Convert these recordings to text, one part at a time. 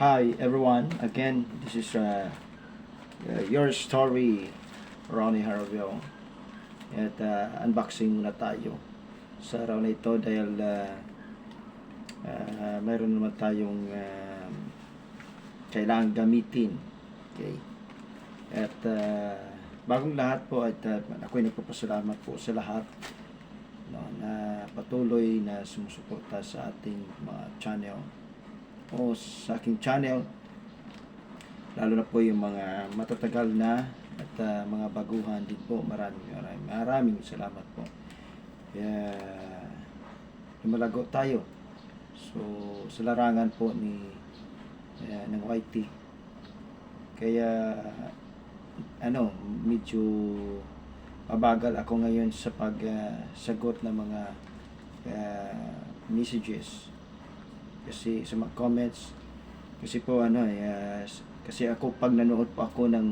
Hi everyone, again this is your story, Ronnie Harville. At unboxing muna tayo sa araw na ito dahil mayroon naman tayong kailangan gamitin. Okay. At bagong lahat po at ako'y nagpapasalamat po sa lahat, no, na patuloy na sumusuporta sa ating mga channel o sa aking channel, lalo na po yung mga matatagal na at mga baguhan din po. Maraming salamat po. Kaya lumalago tayo sa larangan po ng YT. Kaya medyo mabagal ako ngayon sa pagsagot ng mga messages kasi sa mga comments, kasi po kasi ako pag nanood po ako ng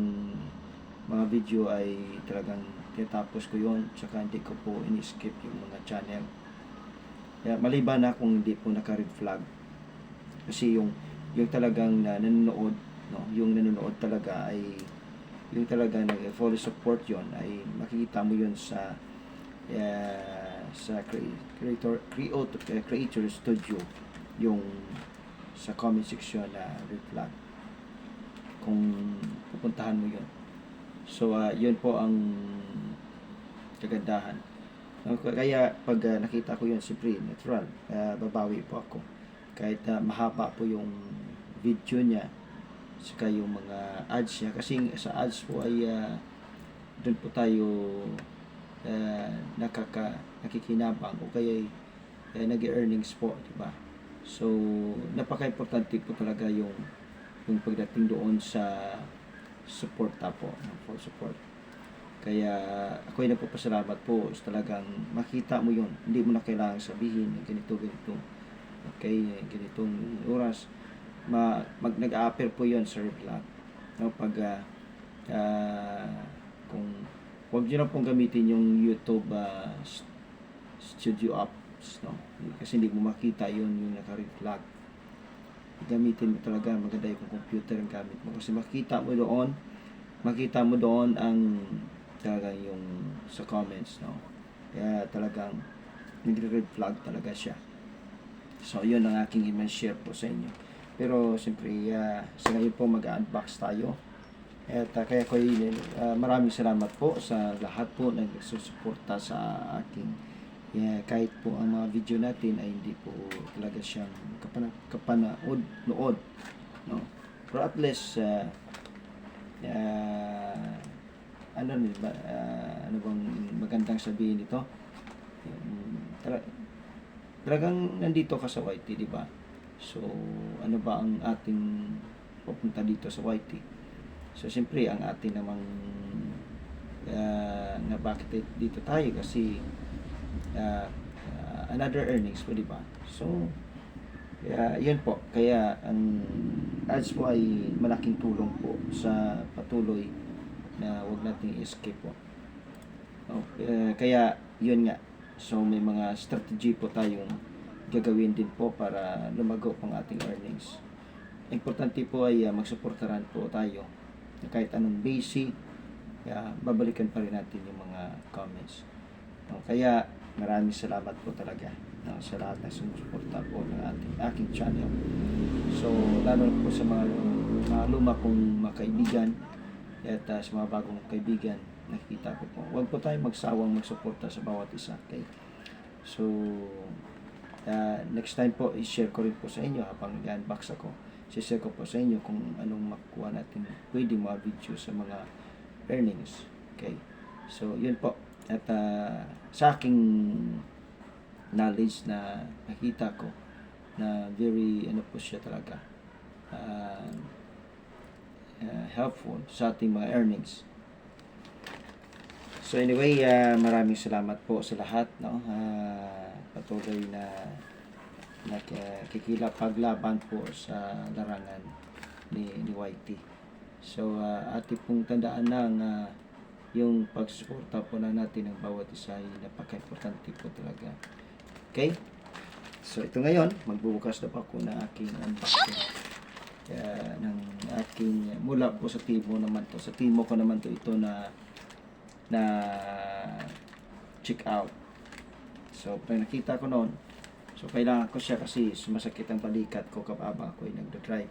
mga video ay talagang tinatapos ko yon, saka hindi ko po ini-skip yung mga channel. Kaya maliban na kung hindi po naka-red flag, kasi yung talagang nanonood, no, yung nanonood talaga ay yung talaga nag-follow support yon, ay makikita mo yon sa creator studio, yung sa comment section na red flag, kung pupuntahan mo yun. So yun po ang kagandahan. Kaya pag nakita ko yun, siyempre natural, babawi po ako kahit mahaba po yung video niya, saka yung mga ads niya, kasi sa ads po ay doon po tayo nakikinabang o kaya nag-earnings po, di ba? So napaka-importante po talaga yung pagdating doon sa suporta po, for support. Kaya ako ay nagpapasalamat po, talagang makita mo yun, hindi mo na kailangan sabihin ganito, okay, ganitong oras nag-a-appear po yun sa replat, no? Pag kung huwag nyo na pong gamitin yung YouTube studio apps, no? Kasi hindi mo makita yun, yung naka-red flag. Gamitin mo talaga, maganda yung computer ang gamit mo, kasi makita mo doon ang talagang yung sa comments, no? Kaya talagang nagre-red flag talaga siya. So yun ang aking i-share po sa inyo. Pero siyempre sa ngayon po mag-unbox tayo. At kaya ko maraming salamat po sa lahat po na nagsusuporta sa aking kahit po ang mga video natin ay hindi po talaga siyang kapanood, no? Pero at least ano bang magandang sabihin nito, talagang nandito ka sa YT, di ba? So ano ba ang ating pupunta dito sa YT? So siyempre ang ating namang na bakit dito tayo, kasi another earnings po, di ba? So yun po, kaya ang ads po ay malaking tulong po sa patuloy na wag nating escape po. Kaya yun nga, so may mga strategy po tayong gagawin din po para lumago pang ating earnings. Importante po ay magsuportaran po tayo kahit anong basic, babalikan pa rin natin yung mga comments. Kaya maraming salamat po talaga, sa lahat na sumusuporta po ng aking channel. So lalo po sa mga luma kong mga kaibigan at sa mga bagong kaibigan, nakikita ko po, huwag po tayong magsawang magsuporta sa bawat isa. Okay? So next time po, i-share ko rin po sa inyo habang nag-unbox ako. I-share ko po sa inyo kung anong makuha natin pwede mga video sa mga earnings. Okay? So yun po. At sa aking knowledge na nakita ko na very po siya talaga helpful sa ating mga earnings. So anyway, maraming salamat po sa lahat, no? Patuloy na nakikilapaglaban po sa larangan ni YT. So ating pong tandaan na yung pagsuporta po na natin ng bawat isa ay napaka-importante po talaga. Okay? So ito ngayon, magbubukas na po ako ng aking unboxing. Kaya aking mula po sa timo naman to. Sa timo ko naman to ito na check out. So, pag nakita ko noon, so kailangan ko siya kasi sumasakit ang balikat ko kapag ako ay nagda-drive.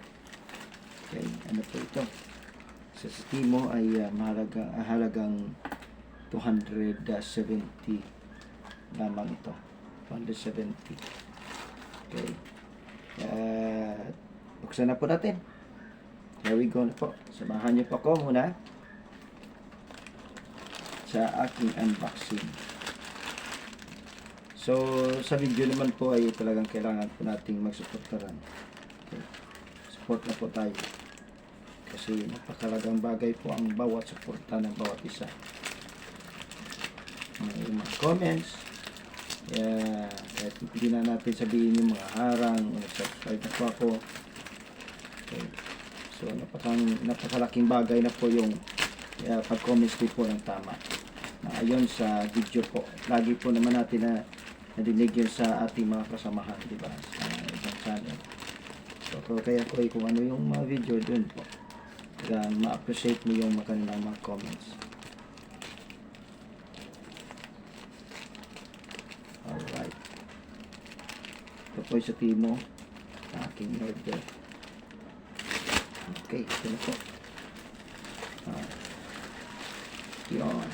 Okay, ano po ito? So, sa timo ay halagang 270 lamang ito. 270. Okay. Buksan na po natin. Here we go na po. Samahan niyo po ako muna sa aking unboxing. So, sa video naman po ay talagang kailangan po nating magsuportaran. Okay. Support na po tayo. Kasi napakalagang bagay po ang bawat suporta ng bawat isa. Yung mga comments, kahit hindi na natin sabihin yung mga harang, subscribe na po ako. Okay. So, napakalaking bagay na po yung pag-comments po ng tama. Ayon sa video po, lagi po naman natin na nadinig yun sa ating mga kasamahan, di ba? Sa ibang channel. So, kaya po kung ano yung mga video dun po, ma-appreciate mo yung kanilang mga comments. Alright. Ito po sa timo, sa aking order. Okay, ito na po. Yun.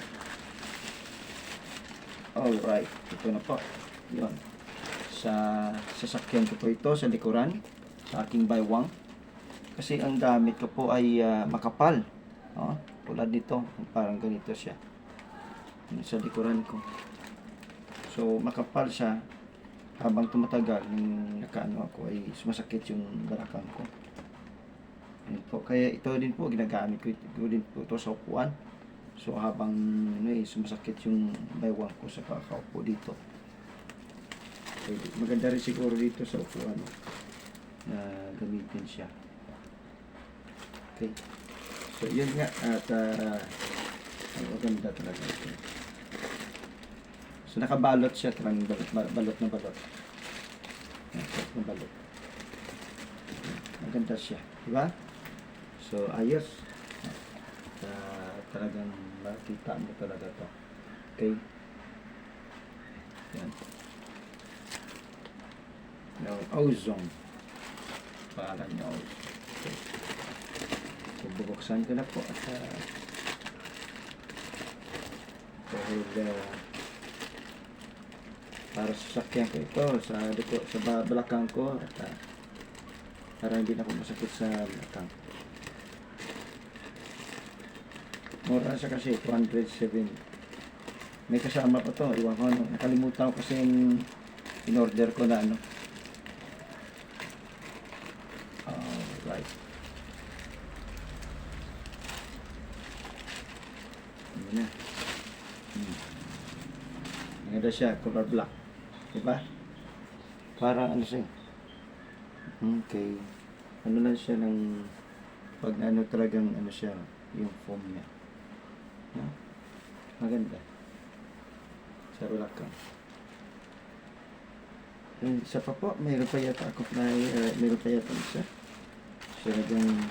Alright, ito na po. Yun. Sa sasakyan ko po ito, sa likuran, sa aking baywang. Kasi ang gamit ko po ay makapal. Tulad nito, parang ganito siya. Sa likuran ko. So, makapal siya. Habang tumatagal, nung nakaano ako, ay sumasakit yung balakang ko. Po. Kaya ito din po, ginagamit ko din po ito sa upuan. So, habang sumasakit yung baywang ko sa kakaupo dito. So, maganda rin siguro dito sa upuan na gamitin siya. Okay. So, yun nga. At maganda talaga ito. So, nakabalot siya. Balot na balot. Maganda siya. Diba? So, ayos. Talagang makita mo talaga to. Okay? Yan. Now, ozone. Pangalan niya ozone. Okay. So, bubuksan ko na po. At dahil para sa sakyan ko ito, sa balakang ko, at para hindi na ako masakit sa balakang. Mura siya kasi, 207. May kasama pa to, iwan ko, nakalimutan ko kasi yung in-order ko na ano. Alright. Ano na. Maganda siya, color black. Diba? Parang ano siya. Okay. Ano lang siya ng pag ano talagang ano siya, yung foam niya. No? Maganda. Sa balakang. Isa pa po, mayroon pa yata ako na mayroon pa yata isa. So, nagang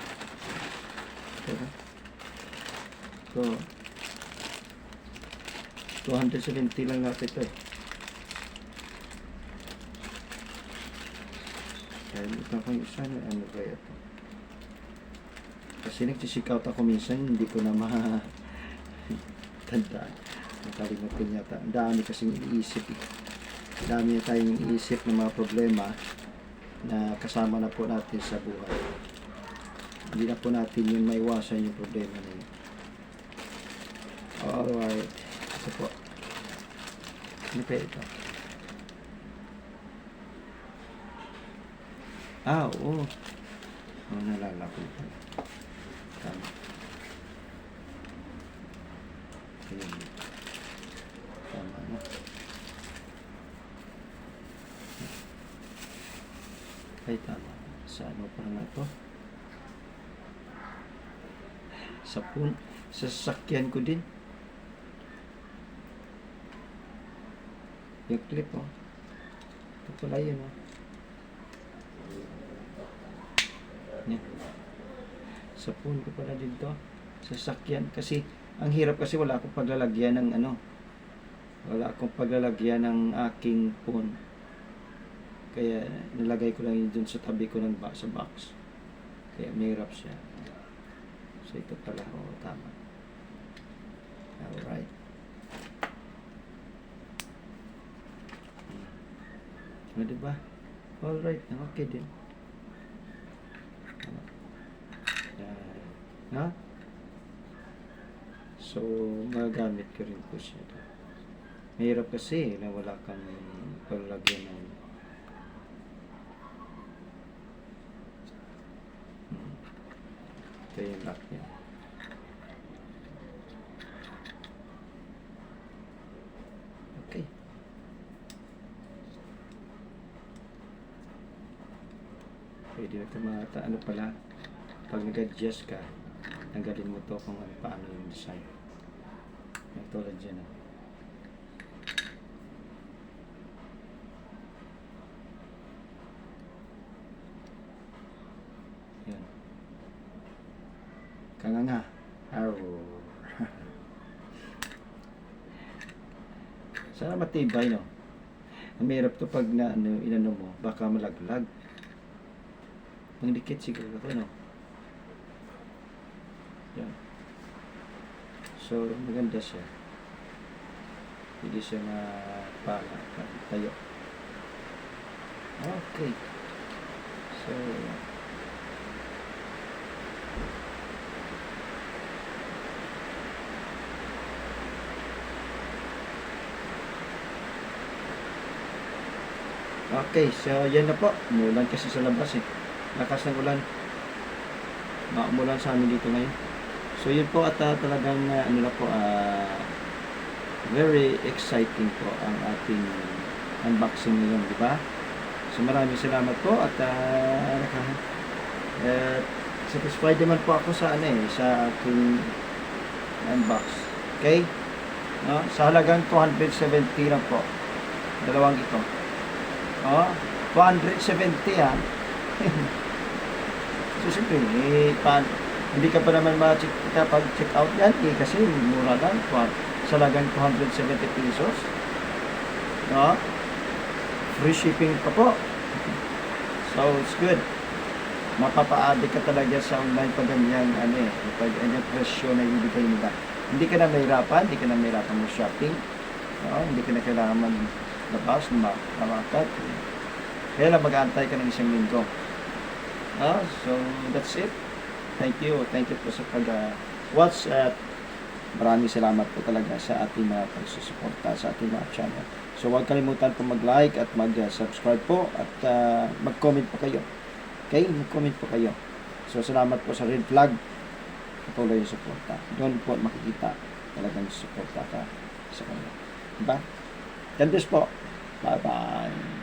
so, 270 lang natin ito eh. Kaya ito ko yung isa na ano ba ito. Kasi nagsisik out ako minsan, hindi ko na tandaan. Nakalimutan yata. Ang dami kasing iniisip. Ang dami na tayong iniisip ng mga problema na kasama na po natin sa buhay. Hindi na po natin yung maiwasan yung problema na yun. Alright. Ito po. Ano pa ito? Oo. Nalala ko ito. Tama. Tama na. Ay, tama. Sa ano pa na ito? Sa sasakyan ko din. Yung clip, oh. Ito pala yun, oh. Yan. Sa phone ko pala dito. Sa sakyan. Kasi, ang hirap kasi wala akong paglalagyan ng ano. Wala akong paglalagyan ng aking phone. Kaya, nilagay ko lang yun dun sa tabi ko ng sa box. Kaya, mahirap siya. So, ito pala. Oo, tama. Alright. O, diba? Alright. Okay din. Ha? So, magagamit ko rin po siya. Mahirap kasi na wala kang palagyan ng ito yung lock niya. Okay. Pwede na ito mga ano pala, pag nag-adjust ka, tanggalin mo to kung ano, paano yung design. Yung tulad dyan. Yan. Kanganga. Sana matibay, no? Ang mahirap to pag na, ano, inano mo, baka malaglag. Ang dikit siguro ito, no? Yan. So, maganda siya. Hindi siya mapala. Tayo. Okay. So, okay, so yan na po. Umulan kasi sa labas eh. Lakas ng ulan. Maumulan sa amin dito ngayon. So yun po at talagang ano na po, very exciting po ang ating unboxing ngayon, di ba? So maraming salamat po at satisfied naman po ako sa ano sa ating unbox. Okay? No? Sa halagang 270 lang po. Dalawang ito. Oh, 270 ah. So, siyempre, hindi ka pa naman makapag-check out yan kasi mura lang. Sa lagang 270 pesos. No? Free shipping pa po. So, it's good. Mapapa-addict ka talaga sa online pag ganyan, pag ganyan presyo na ibigay nila. Hindi ka na mahirapan mag-shopping. No? Hindi ka na kailangan maglabas, mamakat. Kaya lang mag-aantay ka ng isang linggo. So, that's it. Thank you po sa pag-watch at maraming salamat po talaga sa ating mga pagsusuporta sa ating mga channel. So, huwag kalimutan po mag-like at mag-subscribe po at mag-comment po kayo. Okay? Mag-comment po kayo. So, salamat po sa red flag. Patuloy yung suporta. Doon po makikita talagang suporta ka sa kanila. Diba? God bless po. Bye-bye.